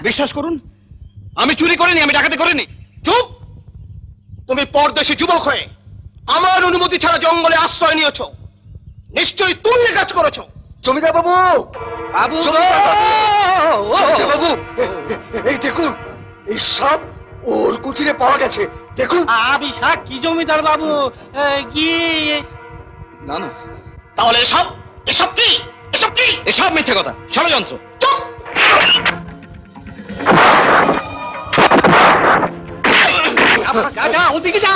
বিশ্বাস করুন, আমি চুরি করিনি, আমি ডাকাতি করিনি। চুপ! তুমি পরদেশী যুবক হয়ে আমার অনুমতি ছাড়া জঙ্গলে আশ্রয় নিয়েছ, নিশ্চয়ই তুমি এ কাজ করেছ। জমিদার বাবু, বাবু বাবু, এই দেখুন, এই সব ওর কুঠিরে পাওয়া গেছে। দেখুন। আমি সাক্ষী জমিদার বাবু। কি না না, তাহলে এসব এসব কি? এসব কি? এসব মিথ্যে কথা, ষড়যন্ত্র। চুপ! যা যা, ওদিকে যা।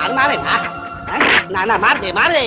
আর মারে না, না না, মারবে মারবে।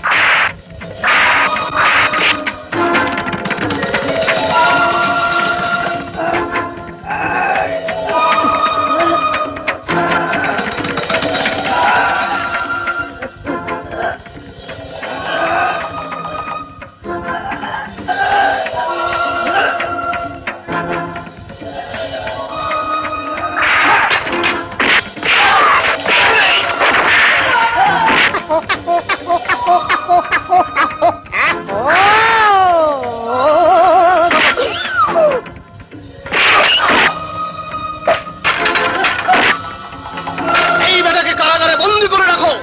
এই বেটাকে কারাগারে বন্দী করে রাখো,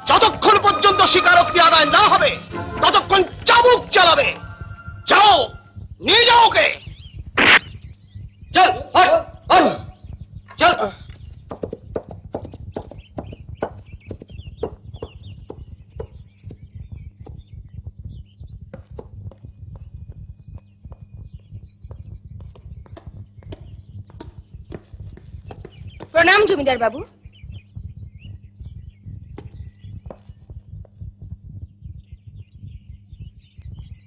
যতক্ষণ পর্যন্ত স্বীকারোক্তি আদায় না হবে ততক্ষণ চাবুক চালাবে। যাও, নিয়ে যাও ওকে। চল চল। প্রণাম জমিদার বাবু।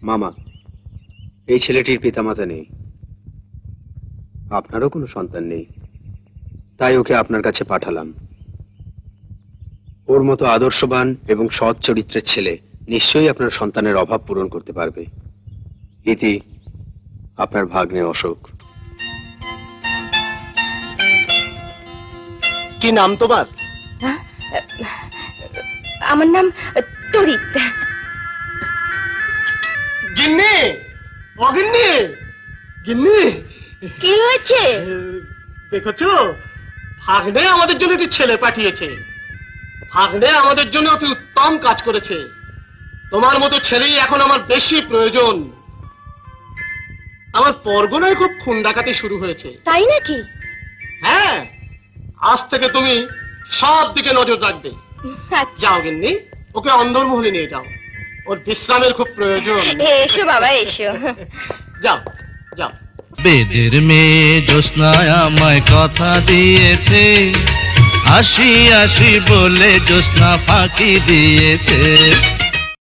মামা, এই ছেলেটির পিতামাতা নেই, আপনারও কোনো সন্তান নেই, তাই ওকে আপনার কাছে পাঠালাম। ওর মতো আদর্শবান এবং সৎ চরিত্রের ছেলে নিশ্চয়ই আপনার সন্তানের অভাব পূরণ করতে পারবে। ইতি আপনার ভাগ্নে অশোক। কি নাম তোমার? আমার নাম তরিত। গিন্নি, অগিন্নি, গিন্নি, কি হয়েছে? দেখেছো, ভাগ্নে আমাদের জন্য একটি ছেলে পাঠিয়েছে। ভাগ্নে আমাদের জন্য অতি উত্তম কাজ করেছে। তোমার মতো ছেলেই এখন আমার বেশি প্রয়োজন। আমার পরগনায় খুব খুন ডাকাতি শুরু হয়েছে। তাই নাকি? হ্যাঁ, আজ থেকে তুমি সব দিকে নজর রাখবে। যাও গিন্নি, ওকে অন্দরমহলে নিয়ে যাও, ওর বিশ্রামের খুব প্রয়োজন। এসো বাবা, এসো। যাও যাও। বেদের মেয়ে জ্যোৎস্নায় আমায় কথা দিয়েছে, আসি আসি বলে জ্যোৎস্না ফাঁকি দিয়েছে।